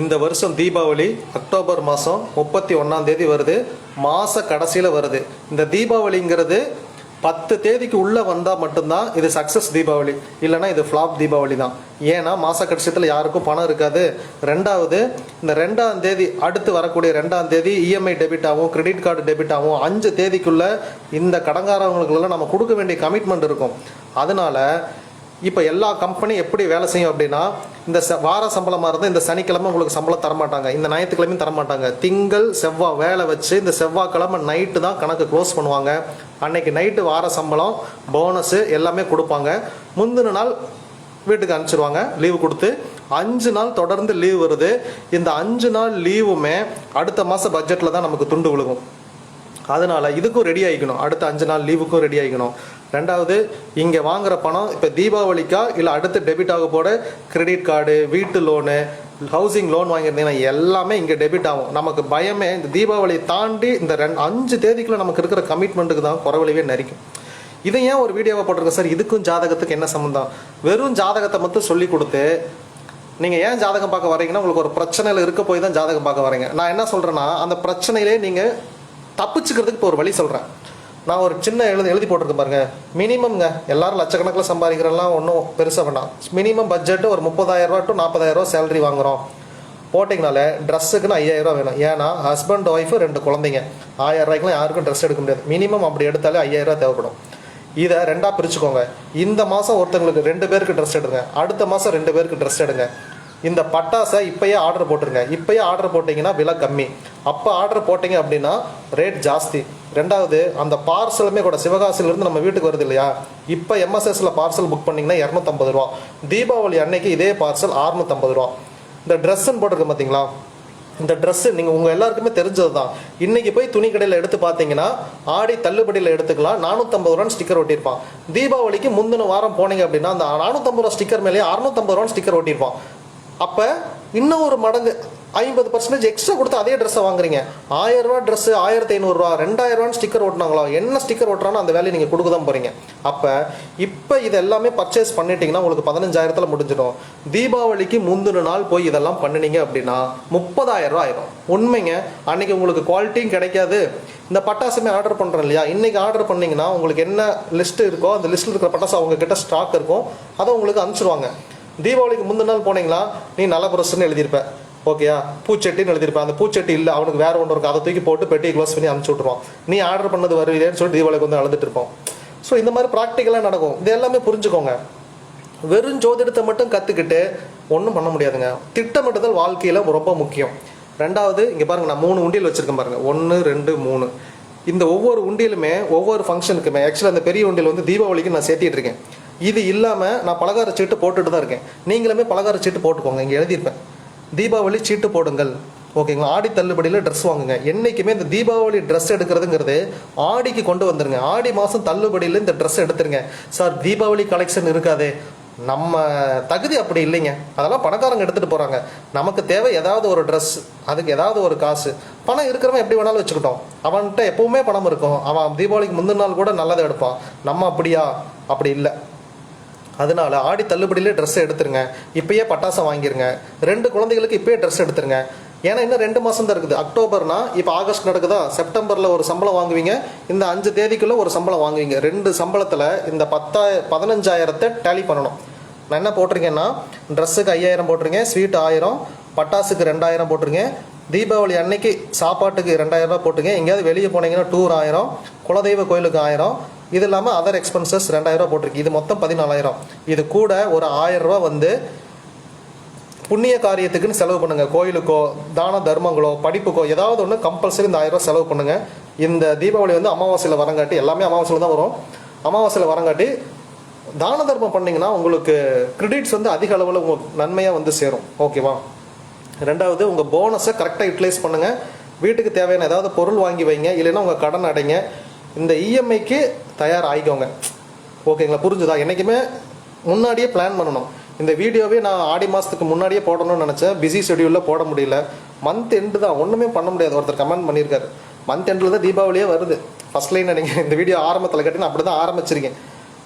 இந்த வருஷம் தீபாவளி அக்டோபர் மாதம் 31 வருது. மாத கடைசியில் வருது. இந்த தீபாவளிங்கிறது 10 தேதிக்கு உள்ளே வந்தால் மட்டும்தான் இது சக்ஸஸ் தீபாவளி, இல்லைனா இது ஃப்ளாப் தீபாவளி தான். ஏன்னா மாத கடைசியத்தில் யாருக்கும் பணம் இருக்காது. ரெண்டாவது, இந்த 2ஆம் தேதி அடுத்து வரக்கூடிய 2ஆம் தேதி இஎம்ஐ டெபிட் ஆகும், கிரெடிட் கார்டு டெபிட் ஆகும். 5 தேதிக்குள்ளே இந்த கடங்காரவங்களுக்குள்ள நம்ம கொடுக்க வேண்டிய கமிட்மெண்ட் இருக்கும். அதனால இப்போ எல்லா கம்பெனி எப்படி வேலை செய்யும் அப்படின்னா, இந்த வார சம்பளமாக இருந்தால் இந்த சனிக்கிழமை உங்களுக்கு சம்பளம் தரமாட்டாங்க, இந்த ஞாயிற்றுக்கிழமையும் தரமாட்டாங்க. திங்கள் செவ்வாய் வேலை வச்சு இந்த செவ்வாய்க்கிழமை நைட்டு தான் கணக்கு க்ளோஸ் பண்ணுவாங்க. அன்னைக்கு நைட்டு வார சம்பளம் போனஸு எல்லாமே கொடுப்பாங்க. முந்தின நாள் வீட்டுக்கு அனுப்பிச்சிடுவாங்க லீவு கொடுத்து. 5 நாள் தொடர்ந்து லீவ் வருது. இந்த 5 நாள் லீவுமே அடுத்த மாதம் பட்ஜெட்டில் தான் நமக்கு துண்டு விழுகும். அதனால் இதுக்கும் ரெடி ஆகிக்கணும், அடுத்த 5 நாள் லீவுக்கும் ரெடி ஆகிக்கணும். ரெண்டாவது, இங்கே வாங்குகிற பணம் இப்போ தீபாவளிக்கா இல்லை அடுத்து டெபிட் ஆக போட கிரெடிட் கார்டு, வீட்டு லோனு, ஹவுசிங் லோன் வாங்கியிருந்தீங்கன்னா எல்லாமே இங்கே டெபிட் ஆகும். நமக்கு பயமே இந்த தீபாவளியை தாண்டி இந்த 5 தேதிக்குள்ளே நமக்கு இருக்கிற கமிட்மெண்ட்டுக்கு தான் குறவழிவே நரிக்கும். இதை ஏன் ஒரு வீடியோவை போட்டிருக்கேன் சார், இதுக்கும் ஜாதகத்துக்கு என்ன சம்மந்தம்? வெறும் ஜாதகத்தை மட்டும் சொல்லி கொடுத்து நீங்கள் ஏன் ஜாதகம் பார்க்க வரீங்கன்னா, உங்களுக்கு ஒரு பிரச்சனையில் இருக்க போய் தான் ஜாதகம் பார்க்க வரீங்க. நான் என்ன சொல்கிறேன்னா, அந்த பிரச்சனையிலே நீங்கள் தப்பிச்சுக்கிறதுக்கு இப்போ ஒரு வழி சொல்கிறேன். நான் ஒரு சின்ன எழுதி போட்டிருக்கேன் பாருங்க. மினிமம்ங்க, எல்லாரும் லட்சக்கணக்கில் சம்பாதிக்கிறலாம் ஒன்றும் பெருசாக வேண்டாம். மினிமம் பட்ஜெட்டு ஒரு 30,000 டு 40,000 சேலரி வாங்குகிறோம் போட்டிங்கனாலே ட்ரெஸ்ஸுக்குன்னு 5,000 வேணும். ஏன்னா ஹஸ்பண்ட் ஒய்ஃபு 2 குழந்தைங்க, 1000 ரூபாய்க்குலாம் யாருக்கும் ட்ரெஸ் எடுக்க முடியாது. மினிமம் அப்படி எடுத்தாலே 5,000 தேவைப்படும். இதை 2ஆக பிரிச்சுக்கோங்க. இந்த மாதம் ஒருத்தங்களுக்கு 2 பேருக்கு ட்ரெஸ் எடுங்க, அடுத்த மாதம் 2 பேருக்கு ட்ரெஸ் எடுங்க. இந்த பட்டாசை இப்போயே ஆர்டர் போட்டுருங்க. இப்போயே ஆர்டர் போட்டிங்கன்னா விலை கம்மி, அப்போ ஆர்டர் போட்டிங்க அப்படின்னா ரேட் ஜாஸ்தி. ரெண்டாவது, அந்த பார்சலுமே கூட சிவகாசிலேருந்து நம்ம வீட்டுக்கு வருது இல்லையா, இப்போ எம்எஸ்எஸ்ல பார்சல் புக் பண்ணிங்கன்னா 250 ரூபா. தீபாவளி அன்னைக்கு இதே பார்சல் 650 ரூபா. இந்த ட்ரெஸ்ஸுன்னு போட்டிருக்க பார்த்தீங்களா, இந்த ட்ரெஸ்ஸு நீங்கள் உங்கள் எல்லாருக்குமே தெரிஞ்சது தான். இன்றைக்கி போய் துணி கடையில் எடுத்து பார்த்தீங்கன்னா ஆடி தள்ளுபடியில் எடுத்துக்கலாம், 450 ரூபான்னு ஸ்டிக்கர் ஒட்டியிருப்பான். தீபாவளிக்கு முந்தின வாரம் போனீங்க அப்படின்னா அந்த 450 ரூபா ஸ்டிக்கர் மேலேயே 650 ரூபான்னு ஸ்டிக்கர் ஒட்டியிருப்பான். அப்போ இன்னும் ஒரு மடங்கு 50% எக்ஸ்ட்ரா கொடுத்து அதே ட்ரெஸ்ஸை வாங்குறீங்க. 1000 ரூபா ட்ரெஸ்ஸு 1500 ரூபா, 2000 ரூபான்னு ஸ்டிக்கர் ஓட்டினாங்களோ, என்ன ஸ்டிக்கர் ஓட்டுறானோ அந்த வேலையை நீங்கள் கொடுக்க தான் போகிறீங்க. அப்போ இப்போ இது எல்லாமே பர்ச்சேஸ் பண்ணிட்டீங்கன்னா உங்களுக்கு 15,000 முடிஞ்சிடும். தீபாவளிக்கு முந்தின நாள் போய் இதெல்லாம் பண்ணினீங்க அப்படின்னா 30,000 ரூபா ஆயிடும். உண்மைங்க, அன்னைக்கு உங்களுக்கு குவாலிட்டியும் கிடைக்காது. இந்த பட்டாசுமே ஆர்டர் பண்ணுறோம் இல்லையா, இன்றைக்கி ஆர்டர் பண்ணிங்கன்னா உங்களுக்கு என்ன லிஸ்ட்டு இருக்கோ அந்த லிஸ்ட்டில் இருக்கிற பட்டாசு அவங்க கிட்ட ஸ்டாக் இருக்கும், அதை உங்களுக்கு அனுப்பிச்சிடுவாங்க. தீபாவளிக்கு முந்தின நாள் போனீங்களா, நீ நல்ல புரசுன்னு எழுதியிருப்பேன், ஓகேயா, பூச்செட்டின்னு எழுதியிருப்பேன். அந்த பூச்செட்டி இல்லை, அவனுக்கு வேறு ஒன்று இருக்கும், அதை தூக்கி போட்டு பெட்டி க்ளோஸ் பண்ணி அனுப்பிச்சி விட்ருவான். நீ ஆர்டர் பண்ணது வருவீங்கன்னு சொல்லிட்டு தீபாவளிக்கு வந்து அழுதுட்டு இருப்போம். ஸோ இந்த மாதிரி ப்ராக்டிக்கலாக நடக்கும். இது எல்லாமே புரிஞ்சுக்கோங்க. வெறும் ஜோதிடத்தை மட்டும் கற்றுக்கிட்டு ஒன்றும் பண்ண முடியாதுங்க. திட்டமிட்டுதல் வாழ்க்கையில் ரொம்ப முக்கியம். ரெண்டாவது, இங்கே பாருங்கள், நான் 3 உண்டியல் வச்சுருக்கேன் பாருங்கள், 1 2 3. இந்த ஒவ்வொரு உண்டியலுமே ஒவ்வொரு ஃபங்க்ஷனுக்குமே, ஆக்சுவலாக அந்த பெரிய உண்டியல் வந்து தீபாவளிக்கு நான் சேர்த்திட்டு இருக்கேன். இது இல்லாமல் நான் பலகார சீட்டு போட்டுட்டு தான் இருக்கேன். நீங்களுமே பலகார சீட்டு போட்டுக்கோங்க. இங்கே எழுதியிருப்பேன், தீபாவளி சீட்டு போடுங்கள், ஓகேங்களா. ஆடி தள்ளுபடியில் ட்ரெஸ் வாங்குங்க. என்றைக்குமே இந்த தீபாவளி ட்ரெஸ் எடுக்கிறதுங்கிறது ஆடிக்கு கொண்டு வந்துருங்க. ஆடி மாதம் தள்ளுபடியில் இந்த ட்ரெஸ் எடுத்துருங்க. சார் தீபாவளி கலெக்ஷன் இருக்காது, நம்ம தகுதி அப்படி இல்லைங்க, அதெல்லாம் பணக்காரங்க எடுத்துகிட்டு போகிறாங்க. நமக்கு தேவை ஏதாவது ஒரு ட்ரெஸ், அதுக்கு ஏதாவது ஒரு காசு. பணம் இருக்கிறவன் எப்படி வேணாலும் வச்சுக்கிட்டோம், அவன்கிட்ட எப்பவுமே பணம் இருக்கும். அவன் தீபாவளிக்கு முந்தின நாள் கூட நல்லதை எடுப்பான். நம்ம அப்படியா? அப்படி இல்லை. அதனால ஆடி தள்ளுபடியிலே ட்ரெஸ் எடுத்துருங்க. இப்பயே பட்டாசை வாங்கிருங்க. 2 குழந்தைகளுக்கு இப்பயே ட்ரெஸ் எடுத்துருங்க. ஏன்னா இன்னும் 2 மாதம் தான் இருக்குது. அக்டோபர்னா இப்போ ஆகஸ்ட் நடக்குதா, செப்டம்பரில் ஒரு சம்பளம் வாங்குவீங்க, இந்த 5 தேதிக்குள்ளே ஒரு சம்பளம் வாங்குவீங்க. 2 சம்பளத்தில் இந்த 15,000 டேலி பண்ணணும். நான் என்ன போட்டிருக்கேன்னா, ட்ரெஸ்ஸுக்கு 5,000 போட்டிருங்க, ஸ்வீட் 1000, பட்டாசுக்கு 2,000 போட்டிருங்க, தீபாவளி அன்னைக்கு சாப்பாட்டுக்கு 2,000 ரூபா போட்டுங்க, எங்கேயாவது வெளியே போனீங்கன்னா டூர் 1000, குலதெய்வ கோயிலுக்கு 1000, இது இல்லாமல் அதர் எக்ஸ்பென்சஸ் 2,000 ரூபா போட்டிருக்கு. இது மொத்தம் 14,000. இது கூட ஒரு 1000 ரூபா வந்து புண்ணிய காரியத்துக்குன்னு செலவு பண்ணுங்கள். கோயிலுக்கோ தான தர்மங்களோ படிப்புக்கோ ஏதாவது ஒன்று கம்பல்சரி இந்த 1000 ரூபா செலவு பண்ணுங்கள். இந்த தீபாவளி வந்து அமாவாசையில் வரங்காட்டி, எல்லாமே அமாவாசையில் தான் வரும், அமாவாசையில் வரங்காட்டி தான தர்மம் பண்ணிங்கன்னா உங்களுக்கு கிரெடிட்ஸ் வந்து அதிக அளவில் உங்களுக்கு நன்மையாக வந்து சேரும், ஓகேவா. ரெண்டாவது, உங்கள் போனஸை கரெக்டாக யூட்டிலைஸ் பண்ணுங்கள். வீட்டுக்கு தேவையான ஏதாவது பொருள் வாங்கி வைங்க, இல்லைன்னா உங்கள் கடன் அடைங்க. இந்த இஎம்ஐக்கு தயார் ஆகிக்கோங்க, ஓகேங்களா. புரிஞ்சுதா? என்றைக்குமே முன்னாடியே பிளான் பண்ணணும். இந்த வீடியோவே நான் ஆடி மாதத்துக்கு முன்னாடியே போடணும்னு நினச்சேன், பிஸி ஷெடியூலில் போட முடியல. மந்த் எண்டு தான், ஒன்றுமே பண்ண முடியாது. ஒருத்தர் கமெண்ட் பண்ணியிருக்காரு, மந்த் எண்டில் தான் தீபாவளியே வருது. ஃபஸ்ட் லைன் நீங்கள் இந்த வீடியோ ஆரம்பத்தில் கேட்டீங்கன்னா அப்படி தான் ஆரம்பிச்சிருக்கேன்.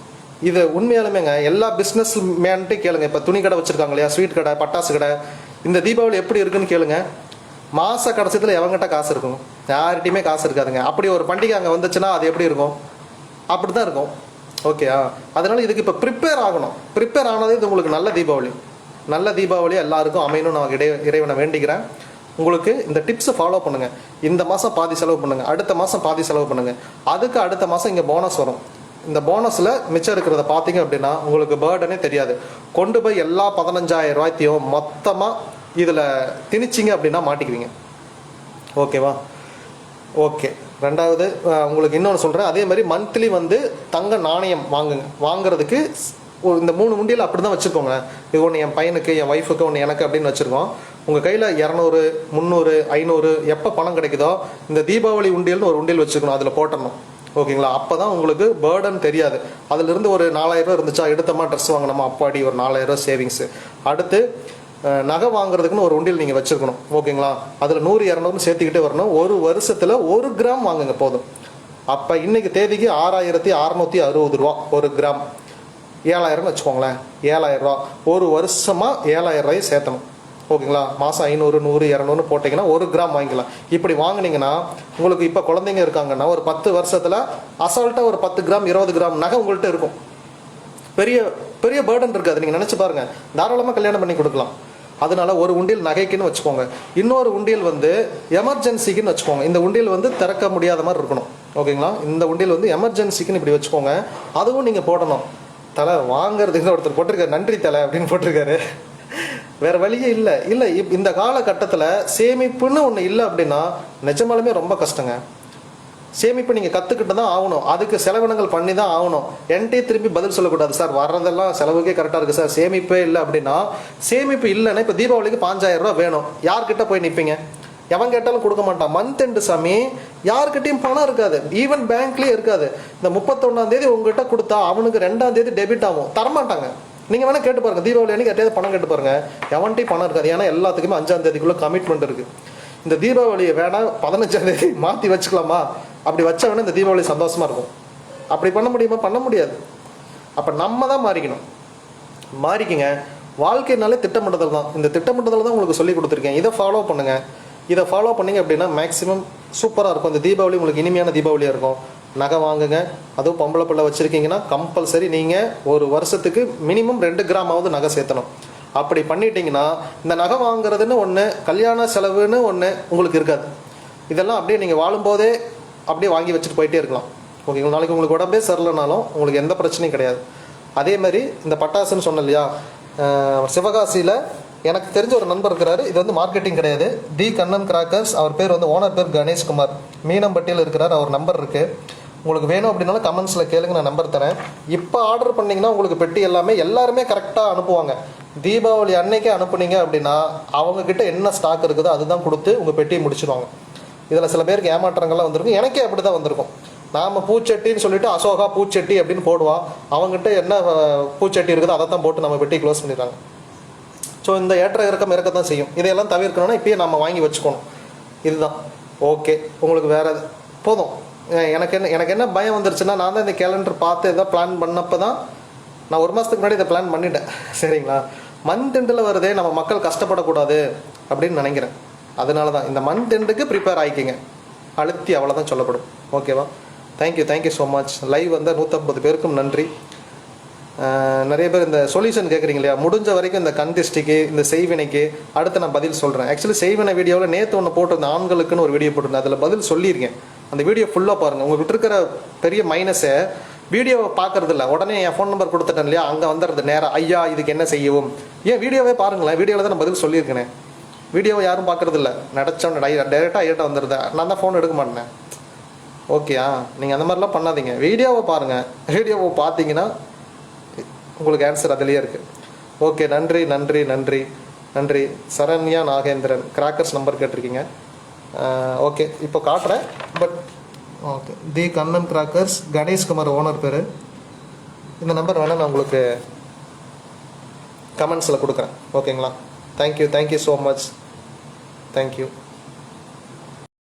இது உண்மையாலுமேங்க எல்லா பிஸ்னஸ் மேன்ட்டு கேளுங்க. இப்போ துணி கடை வச்சுருக்காங்க இல்லையா, ஸ்வீட் கடை, பட்டாசு கடை, இந்த தீபாவளி எப்படி இருக்குன்னு கேளுங்க. மாத கடைசியில் எவங்கிட்ட காசு இருக்கும்? யார்கிட்டையுமே காசு இருக்காதுங்க. அப்படி ஒரு பண்டிகை அங்கே வந்துச்சுன்னா அது எப்படி இருக்கும்? அப்படி தான் இருக்கும். ஓகேயா? அதனால் இதுக்கு இப்போ ப்ரிப்பேர் ஆகணும். ப்ரிப்பேர் ஆனது இது உங்களுக்கு நல்ல தீபாவளி. நல்ல தீபாவளி எல்லாருக்கும் அமையணும் நான் இறைவனை வேண்டிக்கிறேன். உங்களுக்கு இந்த டிப்ஸை ஃபாலோ பண்ணுங்கள். இந்த மாதம் பாதி செலவு பண்ணுங்கள், அடுத்த மாதம் பாதி செலவு பண்ணுங்கள், அதுக்கு அடுத்த மாதம் இங்கே போனஸ் வரும். இந்த போனஸில் மிச்சம் இருக்கிறத பார்த்தீங்க அப்படின்னா உங்களுக்கு பேர்டனே தெரியாது. கொண்டு போய் எல்லா 15,000 ரூபாய்த்தையும் மொத்தமாக இதில் திணிச்சிங்க அப்படின்னா மாட்டிக்குவீங்க. ஓகேவா? ஓகே. ரெண்டாவது உங்களுக்கு இன்னொன்று சொல்கிறேன். அதே மாதிரி மந்த்லி தங்க நாணயம் வாங்குறதுக்கு இந்த 3 உண்டியல் அப்படி தான் வச்சுருக்கோங்க. இது ஒன்று என் பையனுக்கு, என் ஒய்ஃபுக்கு, ஒன்று எனக்கு அப்படின்னு வச்சுருக்கோம். உங்கள் கையில் 200, 300, 500 எப்போ பணம் கிடைக்குதோ இந்த தீபாவளி உண்டியல்னு ஒரு உண்டியல் வச்சுருக்கணும். அதில் போட்டணும். ஓகேங்களா? அப்போ தான் உங்களுக்கு பேர்டன் தெரியாது. அதிலிருந்து ஒரு 4,000 ரூபா இருந்துச்சா, எடுத்தமா ட்ரெஸ் வாங்கினோமா, அப்பாடி ஒரு 4,000 ரூபா சேவிங்ஸு. அடுத்து நகை வாங்குறதுக்குன்னு ஒரு உண்டியல் நீங்கள் வச்சுருக்கணும். ஓகேங்களா? அதில் 100, 200 சேர்த்துக்கிட்டே வரணும். ஒரு வருஷத்தில் 1 கிராம் வாங்குங்க போதும். அப்போ இன்னைக்கு தேதிக்கு 6,660 ரூபா 1 கிராம். 7,000 வச்சுக்கோங்களேன். 7,000 ரூபா ஒரு வருஷமாக 7,000 ரூபாயை சேர்த்தணும். ஓகேங்களா? மாதம் 500, 100, 200 போட்டிங்கன்னா 1 கிராம் வாங்கிக்கலாம். இப்படி வாங்கினீங்கன்னா உங்களுக்கு இப்போ குழந்தைங்க இருக்காங்கன்னா ஒரு 10 வருஷத்தில் அசால்ட்டாக ஒரு 10 கிராம் 20 கிராம் நகை உங்கள்கிட்ட இருக்கும். பெரிய பெரிய பேர்டன் இருக்காது. நீங்கள் நினச்சி பாருங்கள், தாராளமாக கல்யாணம் பண்ணி கொடுக்கலாம். அதனால ஒரு உண்டியல் நகைக்குன்னு வச்சுக்கோங்க. இன்னொரு உண்டியல் எமர்ஜென்சிக்குன்னு வச்சுக்கோங்க. இந்த உண்டியல் திறக்க முடியாத மாதிரி இருக்கணும். ஓகேங்களா? இந்த உண்டியல் எமர்ஜென்சிக்குன்னு இப்படி வச்சுக்கோங்க. அதுவும் நீங்கள் போடணும். தலை வாங்கிறதுக்கு ஒருத்தர் போட்டிருக்காரு, நன்றி தலை அப்படின்னு போட்டிருக்காரு. வேற வழியே இல்லை. இல்லை, இந்த காலகட்டத்தில் சேமிப்புன்னு ஒன்று இல்லை அப்படின்னா நிஜமாலுமே ரொம்ப கஷ்டங்க. சேமிப்பு நீங்கள் கற்றுக்கிட்டு தான் ஆகணும். அதுக்கு செலவினங்கள் பண்ணி தான் ஆகணும். என்கிட்டே திரும்பி பதில் சொல்லக்கூடாது, சார் வர்றதெல்லாம் செலவுக்கே கரெக்டாக இருக்குது சார், சேமிப்பே இல்லை அப்படின்னா. சேமிப்பு இல்லைன்னா இப்போ தீபாவளிக்கு 5,000 ரூபா வேணும். யார்கிட்ட போய் நிற்பீங்க? எவன் கேட்டாலும் கொடுக்க மாட்டான். மந்த் எண்டு சாமி, யாருக்கிட்டையும் பணம் இருக்காது. ஈவன் பேங்க்லேயே இருக்காது. இந்த 31ஆம் தேதி உங்ககிட்ட கொடுத்தா அவனுக்கு 2ஆம் தேதி டெபிட் ஆகும். தரமாட்டாங்க. நீங்கள் வேணால் கேட்டு பாருங்கள். தீபாவளி அன்னைக்கு யார்ட்டையாவது பணம் கேட்டு பாருங்கள். எவன்ட்டையும் பணம் இருக்காது. ஏன்னா எல்லாத்துக்குமே 5ஆம் தேதிக்குள்ளே கமிட்மெண்ட் இருக்குது. இந்த தீபாவளியை வேணால் 15ஆம் தேதி மாற்றி வச்சுக்கலாமா? அப்படி வச்சா வேணால் இந்த தீபாவளி சந்தோஷமாக இருக்கும். அப்படி பண்ண முடியுமா? பண்ண முடியாது. அப்போ நம்ம தான் மாறிக்கணும். மாறிக்குங்க. வாழ்க்கைனாலே திட்டமிடுதல் தான். இந்த திட்டமிடுதல் தான் உங்களுக்கு சொல்லி கொடுத்துருக்கேன். இதை ஃபாலோ பண்ணுங்கள். இதை ஃபாலோ பண்ணிங்க அப்படின்னா மேக்ஸிமம் சூப்பராக இருக்கும். இந்த தீபாவளி உங்களுக்கு இனிமையான தீபாவளியாக இருக்கும். நகை வாங்குங்க. அதுவும் பொம்பளை பிள்ளை வச்சுருக்கீங்கன்னா கம்பல்சரி நீங்கள் ஒரு வருஷத்துக்கு மினிமம் 2 கிராமாவது நகை சேர்த்தணும். அப்படி பண்ணிட்டீங்கன்னா இந்த நகை வாங்குறதுன்னு ஒன்று, கல்யாண செலவுன்னு ஒன்று உங்களுக்கு இருக்காது. இதெல்லாம் அப்படியே நீங்கள் வாழும்போதே அப்படியே வாங்கி வச்சுட்டு போயிட்டே இருக்கலாம். ஓகேங்களா? நாளைக்கு உங்களுக்கு உடம்பே சரியில்லைனாலும் உங்களுக்கு எந்த பிரச்சனையும் கிடையாது. அதே மாதிரி இந்த பட்டாசுன்னு சொன்னேன் இல்லையா, சிவகாசியில் எனக்கு தெரிஞ்ச ஒரு நண்பர் இருக்கிறாரு. இது மார்க்கெட்டிங் கிடையாது. தி கண்ணன் கிராக்கர்ஸ். அவர் பேர் ஓனர் பேர் கணேஷ்குமார். மீனம்பட்டியில் இருக்கிறார். அவர் நம்பர் இருக்குது. உங்களுக்கு வேணும் அப்படின்னாலும் கமெண்ட்ஸில் கேளுங்க, நான் நம்பர் தரேன். இப்போ ஆர்டர் பண்ணிங்கன்னா உங்களுக்கு பெட்டி எல்லாருமே கரெக்டாக அனுப்புவாங்க. தீபாவளி அன்னைக்கே அனுப்புனீங்க அப்படின்னா அவங்கக்கிட்ட என்ன ஸ்டாக் இருக்குதோ அதுதான் கொடுத்து உங்கள் பெட்டியை முடிச்சிடுவாங்க. இதில் சில பேருக்கு ஏமாற்றங்கள்லாம் வந்திருக்கும். எனக்கே அப்படி தான் வந்திருக்கும். நாம் பூச்சட்டின்னு சொல்லிட்டு அசோகா பூச்சட்டி அப்படின்னு போடுவான். அவங்ககிட்ட என்ன பூச்சட்டி இருக்குதோ அதை தான் போட்டு நம்ம பெட்டி க்ளோஸ் பண்ணிடுறாங்க. ஸோ இந்த ஏற்ற இறக்கம் இருக்கத்தான் செய்யும். இதையெல்லாம் தவிர்க்கணும்னா இப்பயே நம்ம வாங்கி வச்சுக்கணும். இதுதான் ஓகே. உங்களுக்கு வேறு போதும். எனக்கு என்ன பயம் வந்துருச்சுன்னா, நான் தான் இந்த கேலண்டர் பார்த்து எதாவது பிளான் பண்ணப்போ தான் நான் 1 மாதத்துக்கு முன்னாடி இதை பிளான் பண்ணிட்டேன். சரிங்களா? மந்த் எண்டில் வருதே, நம்ம மக்கள் கஷ்டப்படக்கூடாது அப்படின்னு நினைக்கிறேன். அதனால தான் இந்த மந்த் எண்டுக்கு ப்ரிப்பேர் ஆகிக்கிங்க. அழுத்தி அவ்வளோதான் சொல்லப்படும். ஓகேவா? Thank you so much. லைவ் 150 பேருக்கும் நன்றி. நிறைய பேர் இந்த சொல்யூஷன் கேட்குறீங்க இல்லையா, முடிஞ்ச வரைக்கும் இந்த கந்திஷ்டிக்கு, இந்த செய்வினைக்கு அடுத்து நான் பதில் சொல்கிறேன். ஆக்சுவலி செய்வினை வீடியோவில் நேற்று ஒன்று போட்டிருந்தேன், ஆண்களுக்குன்னு ஒரு வீடியோ போட்டிருந்தேன். அதில் பதில் சொல்லியிருக்கேன். அந்த வீடியோ ஃபுல்லாக பாருங்கள். உங்களுக்கு இருக்கிற பெரிய மைனஸை வீடியோவை பார்க்கறது இல்லை. உடனே என் ஃபோன் நம்பர் கொடுத்துட்டேன் இல்லையா, அங்கே வந்துடுறது நேராக, ஐயா இதுக்கு என்ன செய்யவும். ஏன் வீடியோவே பாருங்களேன். வீடியோவில் தான் நான் பதில் சொல்லியிருக்கேனே. வீடியோவை யாரும் பார்க்குறது இல்லை. நடச்சவன் டைரெக்டாக ஐயாட்ட வந்துடுது. நான் தான் ஃபோன் எடுக்க மாட்டேன். ஓகேயா? நீங்கள் அந்த மாதிரிலாம் பண்ணாதீங்க. வீடியோவை பாருங்கள். வீடியோவை பார்த்தீங்கன்னா உங்களுக்கு ஆன்சர் அதிலேயே இருக்குது. ஓகே. நன்றி நன்றி நன்றி நன்றி. சரண்யா நாகேந்திரன் கிராக்கர்ஸ் நம்பர் கேட்டிருக்கீங்க. ஓகே, இப்போ காட்டுறேன். But okay, the Kannan crackers, Ganeshkumar owner பேர். இந்த நம்பர் வேணால் நான் உங்களுக்கு கமெண்ட்ஸில் கொடுக்குறேன். ஓகேங்களா? Thank you so much. தேங்க்யூ.